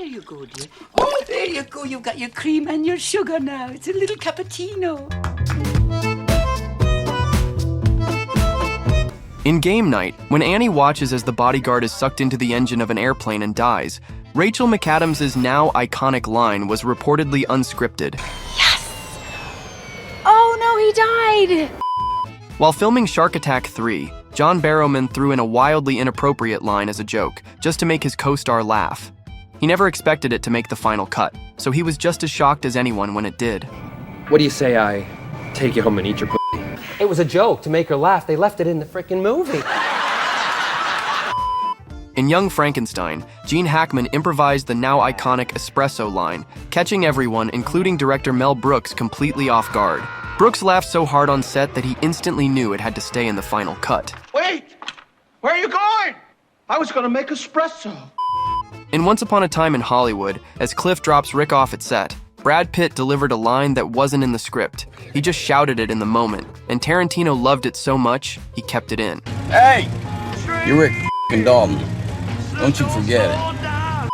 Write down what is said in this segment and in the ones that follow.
There you go, dear. Oh, there you go. You've got your cream and your sugar now. It's a little cappuccino. In game night, when Annie watches as the bodyguard is sucked into the engine of an airplane and dies, Rachel McAdams' now iconic line was reportedly unscripted. Yes! Oh no, he died! While filming Shark Attack 3, John Barrowman threw in a wildly inappropriate line as a joke, just to make his co-star laugh. He never expected it to make the final cut, so he was just as shocked as anyone when it did. What do you say I take you home and eat your pussy? It was a joke to make her laugh. They left it in the frickin' movie. In Young Frankenstein, Gene Hackman improvised the now iconic espresso line, catching everyone, including director Mel Brooks, completely off guard. Brooks laughed so hard on set that he instantly knew it had to stay in the final cut. Wait! Where are you going? I was gonna make espresso. In Once Upon a Time in Hollywood, as Cliff drops Rick off at set, Brad Pitt delivered a line that wasn't in the script. He just shouted it in the moment, and Tarantino loved it so much, he kept it in. Hey! You're Rick f***ing Dalton. Don't you forget it.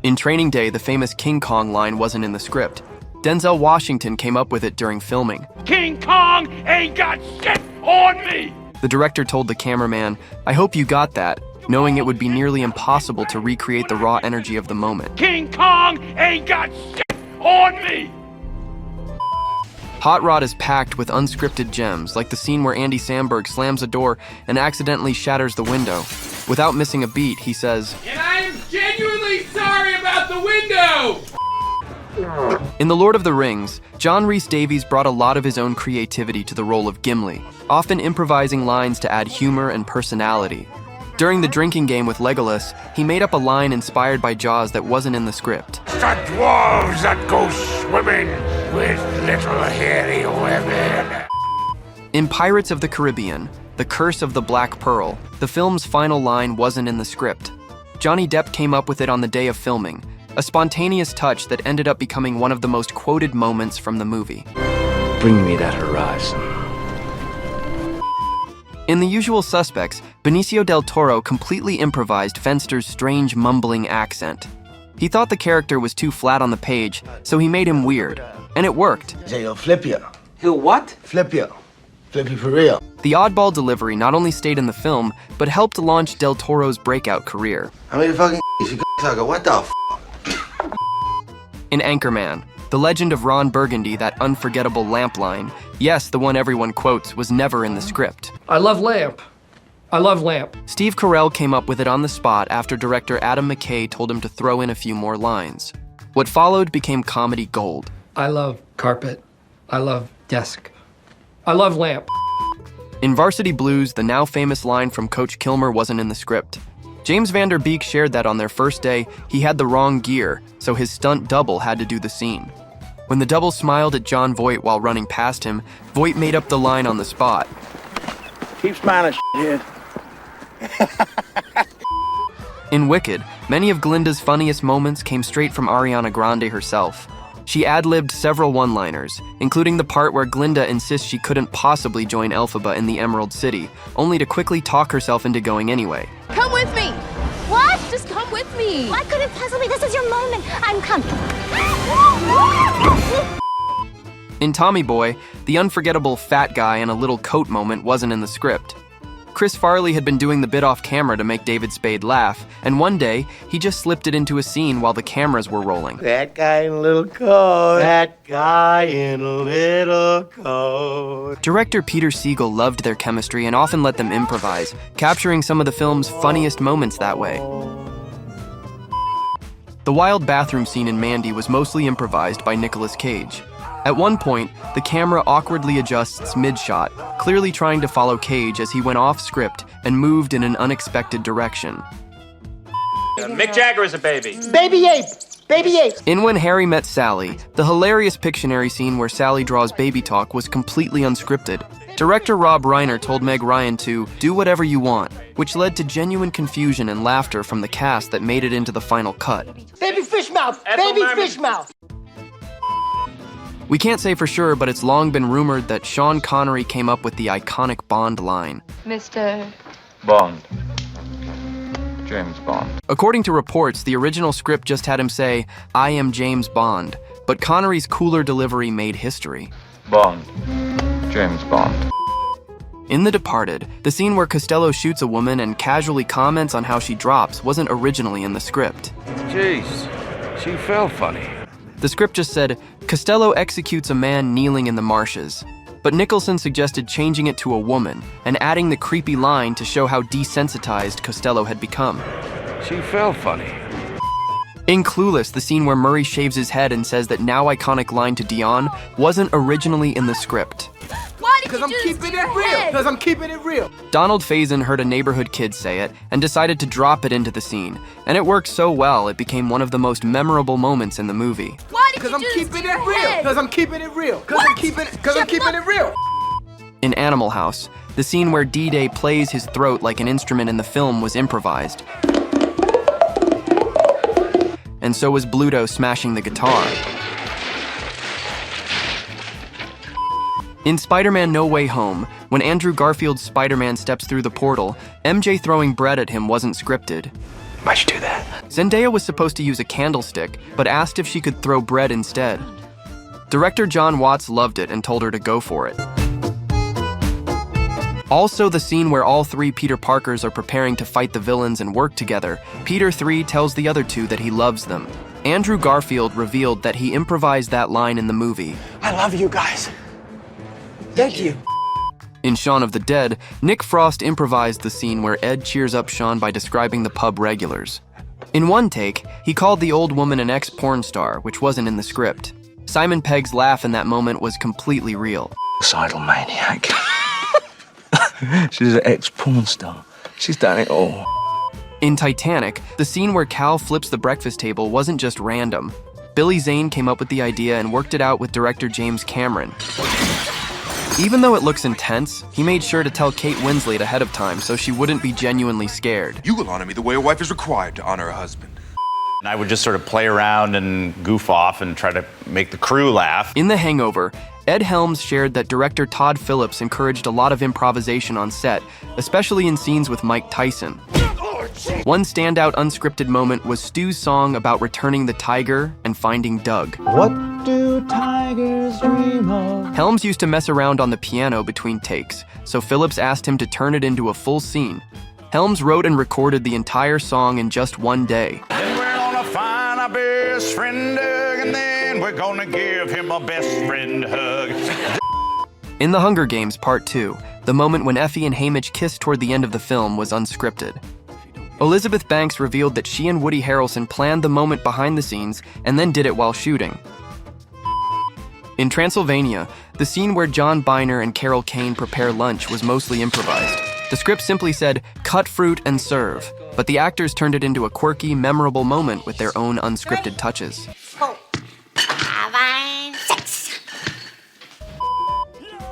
In Training Day, the famous King Kong line wasn't in the script. Denzel Washington came up with it during filming. King Kong ain't got shit on me! The director told the cameraman, "I hope you got that," knowing it would be nearly impossible to recreate the raw energy of the moment. King Kong ain't got shit on me! Hot Rod is packed with unscripted gems, like the scene where Andy Samberg slams a door and accidentally shatters the window. Without missing a beat, he says, "And I am genuinely sorry about the window!" In The Lord of the Rings, John Rhys Davies brought a lot of his own creativity to the role of Gimli, often improvising lines to add humor and personality. During the drinking game with Legolas, he made up a line inspired by Jaws that wasn't in the script. The dwarves that go swimming with little hairy women. In Pirates of the Caribbean, The Curse of the Black Pearl, the film's final line wasn't in the script. Johnny Depp came up with it on the day of filming, a spontaneous touch that ended up becoming one of the most quoted moments from the movie. Bring me that horizon. In The Usual Suspects, Benicio del Toro completely improvised Fenster's strange mumbling accent. He thought the character was too flat on the page, so he made him weird, and it worked. Say, he'll flip you. He'll what? Flip you. Flip you for real. The oddball delivery not only stayed in the film, but helped launch del Toro's breakout career. How many fucking you sucker? What the f***? In Anchorman, the legend of Ron Burgundy, that unforgettable lamp line, yes, the one everyone quotes, was never in the script. I love lamp. I love lamp. Steve Carell came up with it on the spot after director Adam McKay told him to throw in a few more lines. What followed became comedy gold. I love carpet. I love desk. I love lamp. In Varsity Blues, the now famous line from Coach Kilmer wasn't in the script. James Van Der Beek shared that on their first day, he had the wrong gear, so his stunt double had to do the scene. When the double smiled at John Voight while running past him, Voight made up the line on the spot. Keep smiling, shit. In Wicked, many of Glinda's funniest moments came straight from Ariana Grande herself. She ad-libbed several one-liners, including the part where Glinda insists she couldn't possibly join Elphaba in the Emerald City, only to quickly talk herself into going anyway. Come with me! What? Just come with me! Why couldn't possibly? This is your moment. I'm coming. In Tommy Boy, the unforgettable fat guy in a little coat moment wasn't in the script. Chris Farley had been doing the bit off camera to make David Spade laugh, and one day, he just slipped it into a scene while the cameras were rolling. That guy in a little coat. That guy in a little coat. Director Peter Siegel loved their chemistry and often let them improvise, capturing some of the film's funniest moments that way. The wild bathroom scene in Mandy was mostly improvised by Nicolas Cage. At one point, the camera awkwardly adjusts mid-shot, clearly trying to follow Cage as he went off script and moved in an unexpected direction. Mick Jagger is a baby. Baby ape. Baby ape. In When Harry Met Sally, the hilarious Pictionary scene where Sally draws baby talk was completely unscripted. Director Rob Reiner told Meg Ryan to do whatever you want, which led to genuine confusion and laughter from the cast that made it into the final cut. Baby fish mouth. Baby fish mouth. We can't say for sure, but it's long been rumored that Sean Connery came up with the iconic Bond line. Mr. Bond. James Bond. According to reports, the original script just had him say, "I am James Bond," but Connery's cooler delivery made history. Bond. James Bond. In The Departed, the scene where Costello shoots a woman and casually comments on how she drops wasn't originally in the script. Jeez, she fell funny. The script just said, Costello executes a man kneeling in the marshes. But Nicholson suggested changing it to a woman and adding the creepy line to show how desensitized Costello had become. She fell funny. In Clueless, the scene where Murray shaves his head and says that now iconic line to Dion wasn't originally in the script. Why did you do this to your head? Because I'm keeping it real. Donald Faison heard a neighborhood kid say it and decided to drop it into the scene, and it worked so well it became one of the most memorable moments in the movie. Why did Because you I'm do this keeping to it your real. head? Because I'm keeping it real. Because I'm keeping it real. In Animal House, the scene where D-Day plays his throat like an instrument in the film was improvised. And so was Bluto smashing the guitar. In Spider-Man No Way Home, when Andrew Garfield's Spider-Man steps through the portal, MJ throwing bread at him wasn't scripted. Why'd you do that? Zendaya was supposed to use a candlestick, but asked if she could throw bread instead. Director John Watts loved it and told her to go for it. Also, the scene where all three Peter Parkers are preparing to fight the villains and work together, Peter 3 tells the other two that he loves them. Andrew Garfield revealed that he improvised that line in the movie. I love you guys. Thank you. In Shaun of the Dead, Nick Frost improvised the scene where Ed cheers up Shaun by describing the pub regulars. In one take, he called the old woman an ex-porn star, which wasn't in the script. Simon Pegg's laugh in that moment was completely real. Suicidal maniac. She's an ex-porn star. She's done it all. In Titanic, the scene where Cal flips the breakfast table wasn't just random. Billy Zane came up with the idea and worked it out with director James Cameron. Even though it looks intense, he made sure to tell Kate Winslet ahead of time so she wouldn't be genuinely scared. You will honor me the way a wife is required to honor a husband. And I would just sort of play around and goof off and try to make the crew laugh. In The Hangover, Ed Helms shared that director Todd Phillips encouraged a lot of improvisation on set, especially in scenes with Mike Tyson. One standout unscripted moment was Stu's song about returning the tiger and finding Doug. What do tigers dream of? Helms used to mess around on the piano between takes, so Phillips asked him to turn it into a full scene. Helms wrote and recorded the entire song in just one day. Then we're gonna find our best friend Doug, and then we're gonna give him a best friend hug. In The Hunger Games Part 2, the moment when Effie and Haymitch kissed toward the end of the film was unscripted. Elizabeth Banks revealed that she and Woody Harrelson planned the moment behind the scenes and then did it while shooting. In Transylvania, the scene where John Byner and Carol Kane prepare lunch was mostly improvised. The script simply said, "Cut fruit and serve," but the actors turned it into a quirky, memorable moment with their own unscripted touches. 4, 5, 6.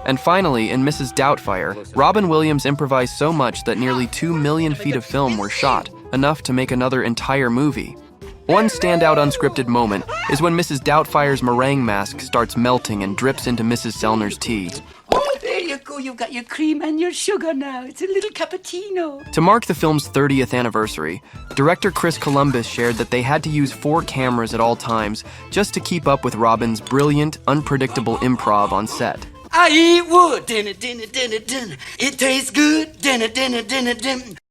And finally, in Mrs. Doubtfire, Robin Williams improvised so much that nearly 2 million feet of film were shot, enough to make another entire movie. One standout unscripted moment is when Mrs. Doubtfire's meringue mask starts melting and drips into Mrs. Sellner's tea. Oh, there you go. You've got your cream and your sugar now. It's a little cappuccino. To mark the film's 30th anniversary, director Chris Columbus shared that they had to use 4 cameras at all times just to keep up with Robin's brilliant, unpredictable improv on set. I eat wood. Dinner, dinner, dinner, dinner. It tastes good. Dinner, dinner, dinner, dinner.